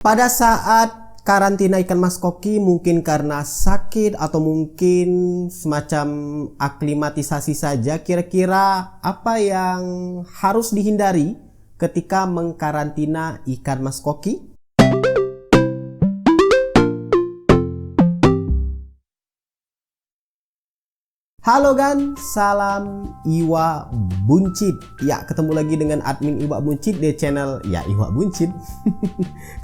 Pada saat karantina ikan mas koki, mungkin karena sakit atau mungkin semacam aklimatisasi saja, kira-kira apa yang harus dihindari ketika mengkarantina ikan mas koki? Halo gan, salam Iwa Buncit. Ya, ketemu lagi dengan admin Iwa Buncit di channel ya Iwa Buncit.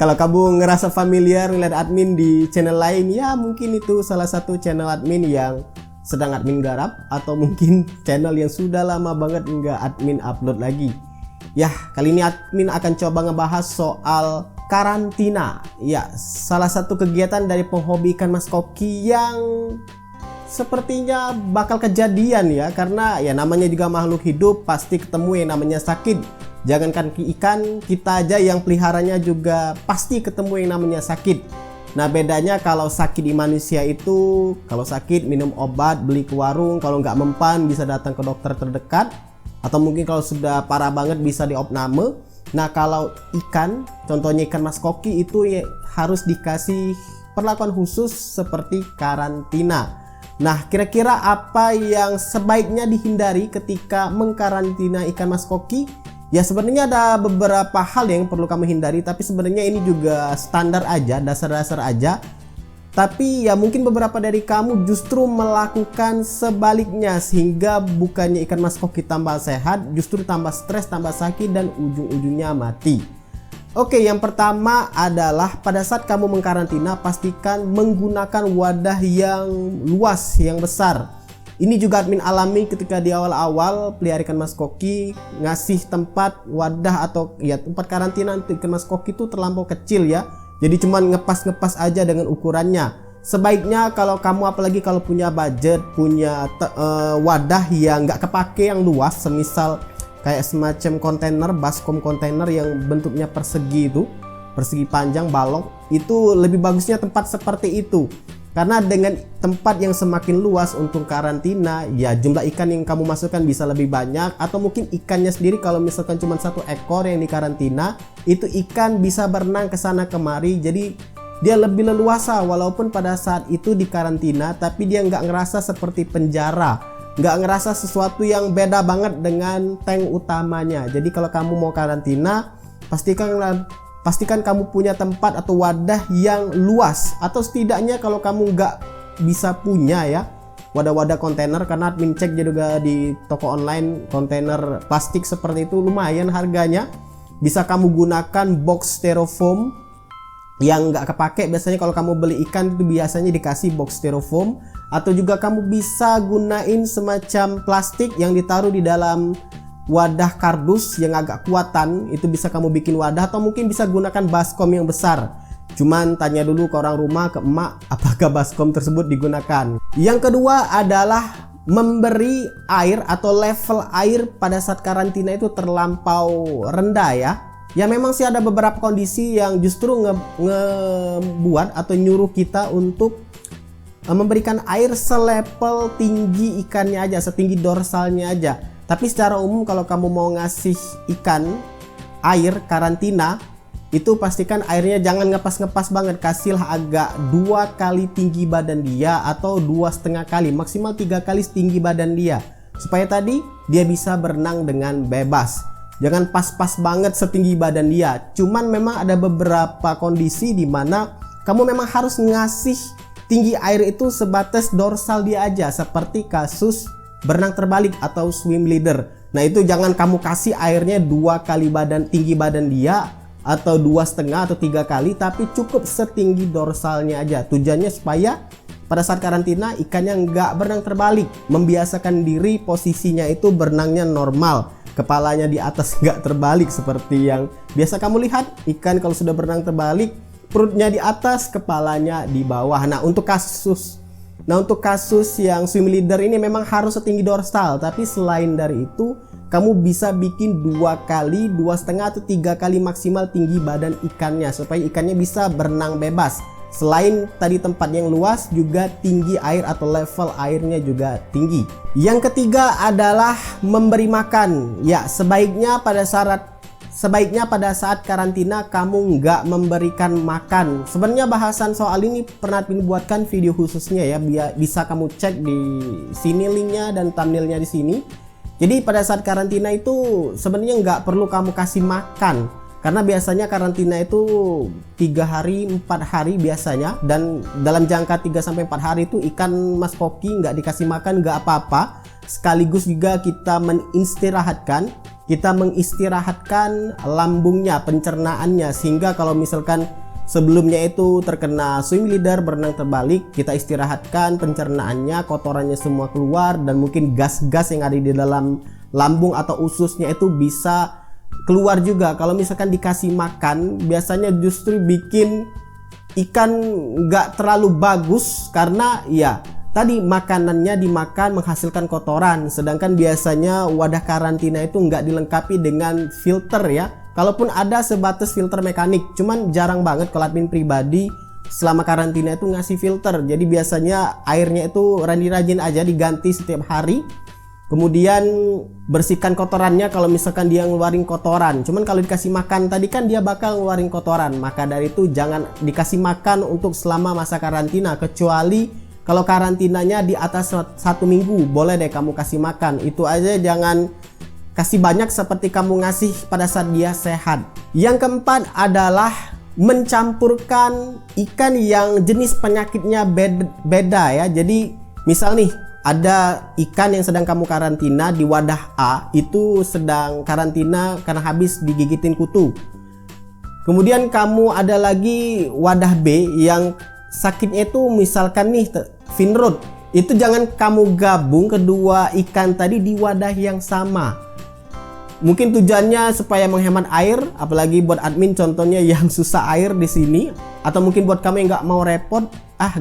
Kalau kamu ngerasa familiar ngeliat admin di channel lain, ya mungkin itu salah satu channel admin yang sedang admin garap, atau mungkin channel yang sudah lama banget nggak admin upload lagi. Ya, kali ini admin akan coba ngebahas soal karantina. Ya, salah satu kegiatan dari penghobi ikan mas koki yang sepertinya bakal kejadian ya, karena ya namanya juga makhluk hidup, pasti ketemu yang namanya sakit. Jangankan ikan, kita aja yang peliharanya juga pasti ketemu yang namanya sakit. Nah, bedanya kalau sakit di manusia itu, kalau sakit minum obat, beli ke warung, kalau nggak mempan bisa datang ke dokter terdekat, atau mungkin kalau sudah parah banget bisa di opname. Nah, kalau ikan, contohnya ikan mas koki itu ya harus dikasih perlakuan khusus seperti karantina. Nah, kira-kira apa yang sebaiknya dihindari ketika mengkarantina ikan mas koki? Ya, sebenarnya ada beberapa hal yang perlu kamu hindari, tapi sebenarnya ini juga standar aja, dasar-dasar aja. Tapi ya mungkin beberapa dari kamu justru melakukan sebaliknya, sehingga bukannya ikan mas koki tambah sehat, justru tambah stres, tambah sakit, dan ujung-ujungnya mati. Oke, yang pertama adalah pada saat kamu mengkarantina, pastikan menggunakan wadah yang luas, yang besar. Ini juga admin alami ketika di awal-awal pelihara ikan mas koki, ngasih tempat wadah atau ya tempat karantina untuk ikan mas koki itu terlampau kecil ya. Jadi cuman ngepas-ngepas aja dengan ukurannya. Sebaiknya kalau kamu, apalagi kalau punya budget, punya wadah yang nggak kepake yang luas, semisal kayak semacam kontainer, baskom kontainer yang bentuknya persegi itu, persegi panjang, balok, itu lebih bagusnya tempat seperti itu. Karena dengan tempat yang semakin luas untuk karantina, ya jumlah ikan yang kamu masukkan bisa lebih banyak, atau mungkin ikannya sendiri kalau misalkan cuma satu ekor yang dikarantina, itu ikan bisa berenang ke sana kemari, jadi dia lebih leluasa walaupun pada saat itu dikarantina, tapi dia nggak ngerasa seperti penjara. Nggak ngerasa sesuatu yang beda banget dengan tank utamanya. Jadi kalau kamu mau karantina, pastikan kamu punya tempat atau wadah yang luas, atau setidaknya kalau kamu nggak bisa punya ya wadah-wadah kontainer, karena admin cek juga di toko online kontainer plastik seperti itu lumayan harganya. Bisa kamu gunakan box styrofoam yang nggak kepake. Biasanya kalau kamu beli ikan itu biasanya dikasih box styrofoam, atau juga kamu bisa gunain semacam plastik yang ditaruh di dalam wadah kardus yang agak kuatan. Itu bisa kamu bikin wadah, atau mungkin bisa gunakan baskom yang besar. Cuman tanya dulu ke orang rumah, ke emak, apakah baskom tersebut digunakan. Yang kedua adalah memberi air atau level air pada saat karantina itu terlampau rendah ya. Ya memang sih ada beberapa kondisi yang justru ngebuat atau nyuruh kita untuk memberikan air selevel tinggi ikannya aja, setinggi dorsalnya aja. Tapi secara umum kalau kamu mau ngasih ikan air karantina, itu pastikan airnya jangan ngepas-ngepas banget. Kasihlah agak 2 kali tinggi badan dia, atau 2,5 kali, maksimal 3 kali setinggi badan dia, supaya tadi dia bisa berenang dengan bebas. Jangan pas-pas banget setinggi badan dia. Cuman memang ada beberapa kondisi di mana kamu memang harus ngasih tinggi air itu sebatas dorsal dia aja, seperti kasus berenang terbalik atau swim leader. Nah, itu jangan kamu kasih airnya 2 kali tinggi badan dia, atau 2,5 atau 3 kali, tapi cukup setinggi dorsalnya aja. Tujuannya supaya pada saat karantina ikannya nggak berenang terbalik, membiasakan diri posisinya itu berenangnya normal, kepalanya di atas nggak terbalik seperti yang biasa kamu lihat ikan kalau sudah berenang terbalik, perutnya di atas, kepalanya di bawah. Nah, untuk kasus yang swim leader ini memang harus setinggi dorsal. Tapi selain dari itu, kamu bisa bikin 2 kali, 2,5 atau 3 kali maksimal tinggi badan ikannya, supaya ikannya bisa berenang bebas. Selain tadi tempat yang luas, juga tinggi air atau level airnya juga tinggi. Yang ketiga adalah memberi makan. Ya, sebaiknya pada saat sebaiknya pada saat karantina kamu nggak memberikan makan. Sebenarnya bahasan soal ini pernah Admin buatkan video khususnya ya, bisa kamu cek di sini linknya dan thumbnailnya di sini. Jadi pada saat karantina itu sebenarnya nggak perlu kamu kasih makan, karena biasanya karantina itu 3 hari 4 hari biasanya, dan dalam jangka 3-4 hari itu ikan mas koki nggak dikasih makan nggak apa-apa. Sekaligus juga kita mengistirahatkan lambungnya, pencernaannya, sehingga kalau misalkan sebelumnya itu terkena swim leader, berenang terbalik, kita istirahatkan pencernaannya, kotorannya semua keluar, dan mungkin gas-gas yang ada di dalam lambung atau ususnya itu bisa keluar juga. Kalau misalkan dikasih makan, biasanya justru bikin ikan nggak terlalu bagus, karena ya tadi makanannya dimakan menghasilkan kotoran, sedangkan biasanya wadah karantina itu nggak dilengkapi dengan filter ya. Kalaupun ada sebatas filter mekanik, cuman jarang banget kalau admin pribadi selama karantina itu ngasih filter. Jadi biasanya airnya itu rajin-rajin aja diganti setiap hari. Kemudian bersihkan kotorannya kalau misalkan dia ngeluarin kotoran. Cuman kalau dikasih makan tadi kan dia bakal ngeluarin kotoran. Maka dari itu jangan dikasih makan untuk selama masa karantina, kecuali kalau karantinanya di atas 1 minggu, boleh deh kamu kasih makan. Itu aja, jangan kasih banyak seperti kamu ngasih pada saat dia sehat. Yang keempat adalah mencampurkan ikan yang jenis penyakitnya beda ya. Jadi misal nih, ada ikan yang sedang kamu karantina di wadah A, itu sedang karantina karena habis digigitin kutu. Kemudian kamu ada lagi wadah B yang sakitnya itu misalkan nih fin rot. Itu jangan kamu gabung kedua ikan tadi di wadah yang sama. Mungkin tujuannya supaya menghemat air, apalagi buat admin contohnya yang susah air di sini, atau mungkin buat kamu yang nggak mau repot,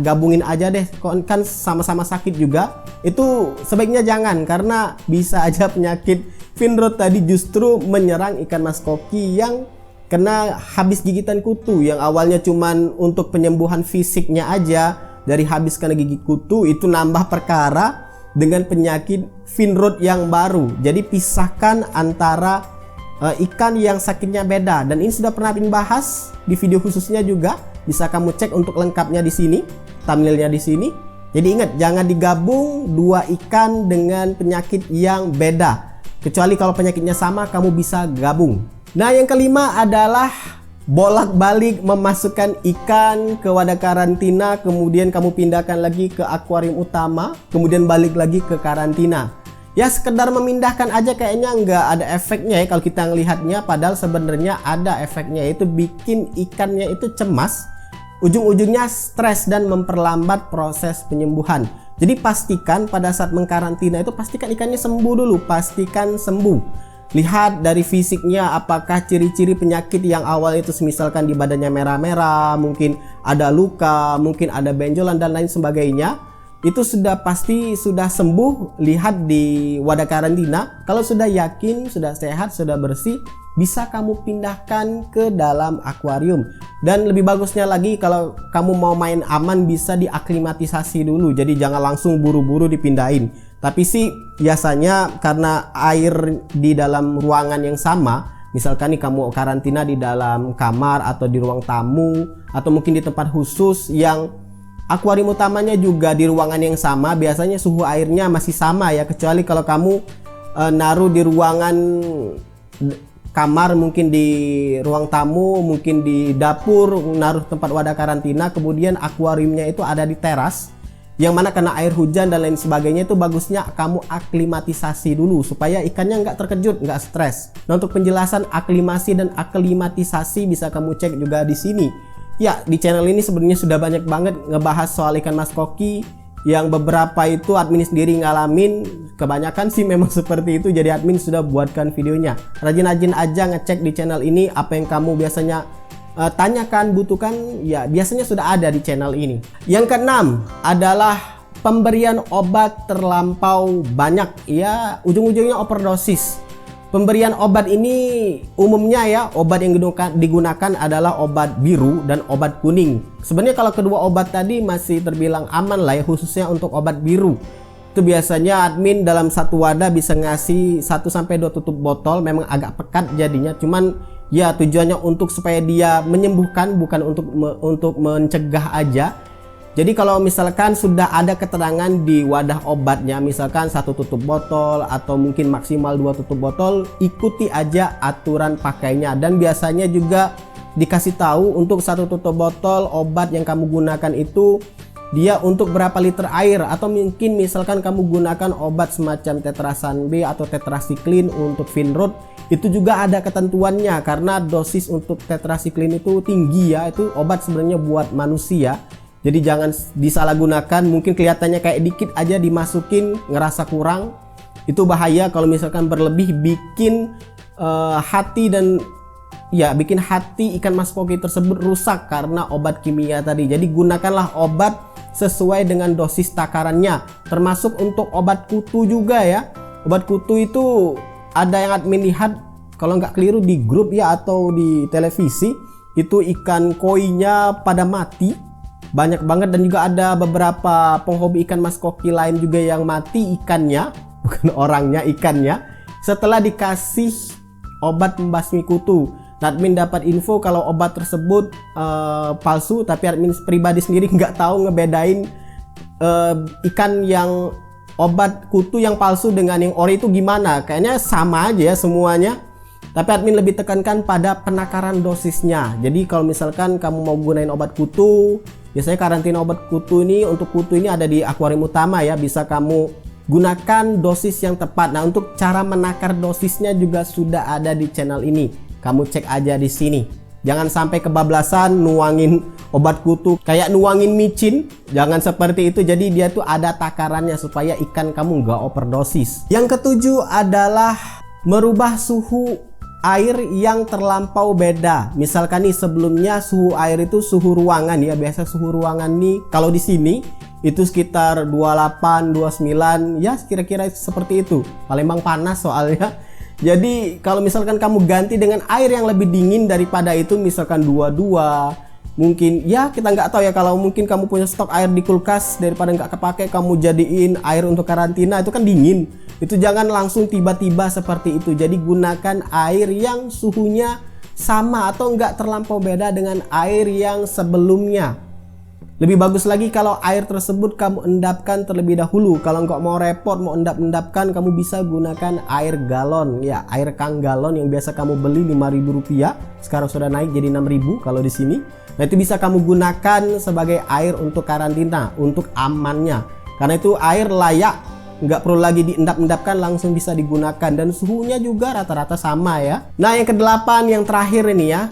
gabungin aja deh, kan sama-sama sakit juga. Itu sebaiknya jangan, karena bisa aja penyakit fin rot tadi justru menyerang ikan mas koki yang kena habis gigitan kutu, yang awalnya cuman untuk penyembuhan fisiknya aja, dari habis kena gigit kutu itu nambah perkara dengan penyakit fin rot yang baru. Jadi pisahkan antara ikan yang sakitnya beda, dan ini sudah pernah bahas di video khususnya juga, bisa kamu cek untuk lengkapnya di sini, thumbnailnya di sini. Jadi ingat, jangan digabung dua ikan dengan penyakit yang beda, kecuali kalau penyakitnya sama kamu bisa gabung. Nah, yang kelima adalah bolak-balik memasukkan ikan ke wadah karantina, kemudian kamu pindahkan lagi ke akuarium utama, kemudian balik lagi ke karantina. Ya sekedar memindahkan aja kayaknya nggak ada efeknya ya kalau kita ngelihatnya, padahal sebenarnya ada efeknya, yaitu bikin ikannya itu cemas, ujung-ujungnya stres dan memperlambat proses penyembuhan. Jadi pastikan pada saat mengkarantina itu pastikan ikannya sembuh dulu, pastikan sembuh. Lihat dari fisiknya, apakah ciri-ciri penyakit yang awal itu misalkan di badannya merah-merah, mungkin ada luka, mungkin ada benjolan dan lain sebagainya. Itu sudah pasti sudah sembuh, lihat di wadah karantina. Kalau sudah yakin, sudah sehat, sudah bersih, bisa kamu pindahkan ke dalam akuarium. Dan lebih bagusnya lagi, kalau kamu mau main aman, bisa diaklimatisasi dulu. Jadi jangan langsung buru-buru dipindahin. Tapi sih biasanya karena air di dalam ruangan yang sama, misalkan nih kamu karantina di dalam kamar atau di ruang tamu, atau mungkin di tempat khusus yang akuarium utamanya juga di ruangan yang sama, biasanya suhu airnya masih sama ya, kecuali kalau kamu naruh di ruangan kamar, mungkin di ruang tamu, mungkin di dapur, naruh tempat wadah karantina, kemudian akuariumnya itu ada di teras yang mana kena air hujan dan lain sebagainya. Itu bagusnya kamu aklimatisasi dulu supaya ikannya nggak terkejut, nggak stres. Nah, untuk penjelasan aklimasi dan aklimatisasi bisa kamu cek juga di sini. Ya, di channel ini sebenarnya sudah banyak banget ngebahas soal ikan mas koki, yang beberapa itu admin sendiri ngalamin, kebanyakan sih memang seperti itu, jadi admin sudah buatkan videonya. Rajin-rajin aja ngecek di channel ini apa yang kamu biasanya tanyakan, butuhkan, ya biasanya sudah ada di channel ini. Yang keenam adalah pemberian obat terlampau banyak, ya ujung-ujungnya overdosis. Pemberian obat ini umumnya ya, obat yang digunakan adalah obat biru dan obat kuning. Sebenarnya kalau kedua obat tadi masih terbilang aman lah ya, khususnya untuk obat biru. Itu biasanya admin dalam satu wadah bisa ngasih 1-2 tutup botol, memang agak pekat jadinya, cuman ya tujuannya untuk supaya dia menyembuhkan, bukan untuk mencegah aja. Jadi kalau misalkan sudah ada keterangan di wadah obatnya, misalkan 1 tutup botol atau mungkin maksimal 2 tutup botol, ikuti aja aturan pakainya. Dan biasanya juga dikasih tahu untuk 1 tutup botol obat yang kamu gunakan itu dia untuk berapa liter air, atau mungkin misalkan kamu gunakan obat semacam Tetrasan B atau tetrasiklin untuk Vinrod, itu juga ada ketentuannya karena dosis untuk tetrasiklin itu tinggi ya, itu obat sebenarnya buat manusia. Jadi jangan disalahgunakan, mungkin kelihatannya kayak dikit aja dimasukin ngerasa kurang, itu bahaya. Kalau misalkan berlebih bikin hati dan ya bikin hati ikan mas koki tersebut rusak karena obat kimia tadi. Jadi gunakanlah obat sesuai dengan dosis takarannya, termasuk untuk obat kutu juga ya. Obat kutu itu ada yang admin lihat kalau nggak keliru di grup ya atau di televisi, itu ikan koinya pada mati banyak banget, dan juga ada beberapa penghobi ikan mas koki lain juga yang mati ikannya, bukan orangnya, ikannya, setelah dikasih obat membasmi kutu. Nah, admin dapat info kalau obat tersebut palsu, tapi admin pribadi sendiri nggak tahu ngebedain ikan yang obat kutu yang palsu dengan yang ori itu gimana. Kayaknya sama aja ya semuanya, tapi admin lebih tekankan pada penakaran dosisnya. Jadi kalau misalkan kamu mau gunain obat kutu, biasanya karantina obat kutu ini, untuk kutu ini ada di akuarium utama ya, bisa kamu gunakan dosis yang tepat. Nah, untuk cara menakar dosisnya juga sudah ada di channel ini. Kamu cek aja di sini. Jangan sampai kebablasan nuangin obat kutu kayak nuangin micin. Jangan seperti itu. Jadi dia tuh ada takarannya supaya ikan kamu nggak overdosis. Yang ketujuh adalah merubah suhu air yang terlampau beda. Misalkan nih sebelumnya suhu air itu suhu ruangan ya. Biasa suhu ruangan nih kalau di sini itu sekitar 28, 29 ya, kira-kira seperti itu. Palembang panas soalnya. Jadi kalau misalkan kamu ganti dengan air yang lebih dingin daripada itu, misalkan 22, mungkin ya kita nggak tahu ya, kalau mungkin kamu punya stok air di kulkas daripada nggak kepake kamu jadiin air untuk karantina, itu kan dingin. Itu jangan langsung tiba-tiba seperti itu. Jadi gunakan air yang suhunya sama atau nggak terlampau beda dengan air yang sebelumnya. Lebih bagus lagi kalau air tersebut kamu endapkan terlebih dahulu. Kalau nggak mau repot, mau endap-endapkan, kamu bisa gunakan air galon ya, air kang galon yang biasa kamu beli Rp5.000, sekarang sudah naik jadi Rp6.000 kalau di sini. Nah, itu bisa kamu gunakan sebagai air untuk karantina, untuk amannya. Karena itu air layak, nggak perlu lagi diendap-endapkan, langsung bisa digunakan, dan suhunya juga rata-rata sama ya. Nah, yang kedelapan, yang terakhir ini ya,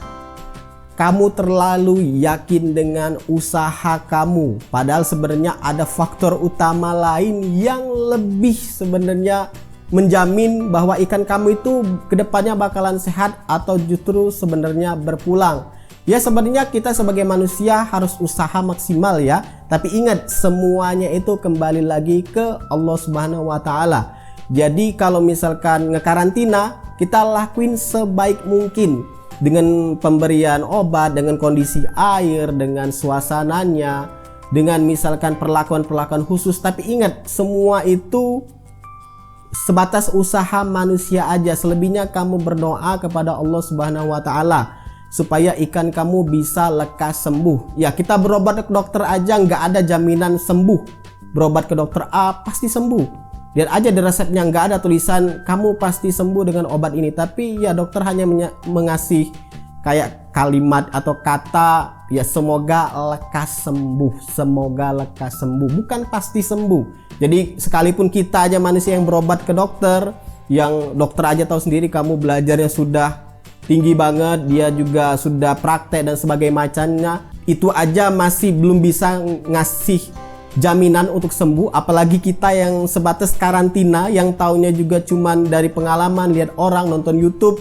kamu terlalu yakin dengan usaha kamu, padahal sebenarnya ada faktor utama lain yang lebih sebenarnya menjamin bahwa ikan kamu itu kedepannya bakalan sehat atau justru sebenarnya berpulang. Ya, sebenarnya kita sebagai manusia harus usaha maksimal ya, tapi ingat semuanya itu kembali lagi ke Allah Subhanahu wa Ta'ala. Jadi kalau misalkan ngekarantina, kita lakuin sebaik mungkin dengan pemberian obat, dengan kondisi air, dengan suasananya, dengan misalkan perlakuan-perlakuan khusus. Tapi ingat, semua itu sebatas usaha manusia aja. Selebihnya kamu berdoa kepada Allah Subhanahu wa Ta'ala supaya ikan kamu bisa lekas sembuh. Ya, kita berobat ke dokter aja nggak ada jaminan sembuh. Berobat ke dokter A pasti sembuh. Lihat aja di resepnya nggak ada tulisan kamu pasti sembuh dengan obat ini, tapi ya dokter hanya mengasih kayak kalimat atau kata ya semoga lekas sembuh, semoga lekas sembuh, bukan pasti sembuh. Jadi sekalipun kita aja manusia yang berobat ke dokter, yang dokter aja tahu sendiri kamu belajarnya sudah tinggi banget, dia juga sudah praktek dan sebagainya macamnya, itu aja masih belum bisa ngasih jaminan untuk sembuh, apalagi kita yang sebatas karantina, yang taunya juga cuman dari pengalaman lihat orang nonton YouTube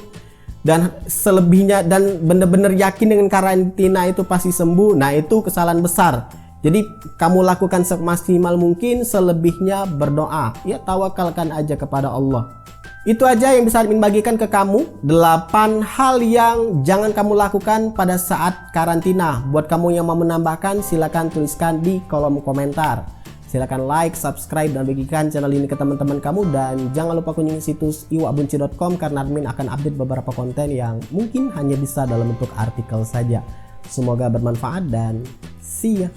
dan selebihnya, dan bener-bener yakin dengan karantina itu pasti sembuh. Nah, itu kesalahan besar. Jadi kamu lakukan semaksimal mungkin, selebihnya berdoa ya, tawakalkan aja kepada Allah. Itu aja yang bisa admin bagikan ke kamu, 8 hal yang jangan kamu lakukan pada saat karantina. Buat kamu yang mau menambahkan, silakan tuliskan di kolom komentar. Silahkan like, subscribe, dan bagikan channel ini ke teman-teman kamu. Dan jangan lupa kunjungi situs iwakbuncit.com karena admin akan update beberapa konten yang mungkin hanya bisa dalam bentuk artikel saja. Semoga bermanfaat dan see ya.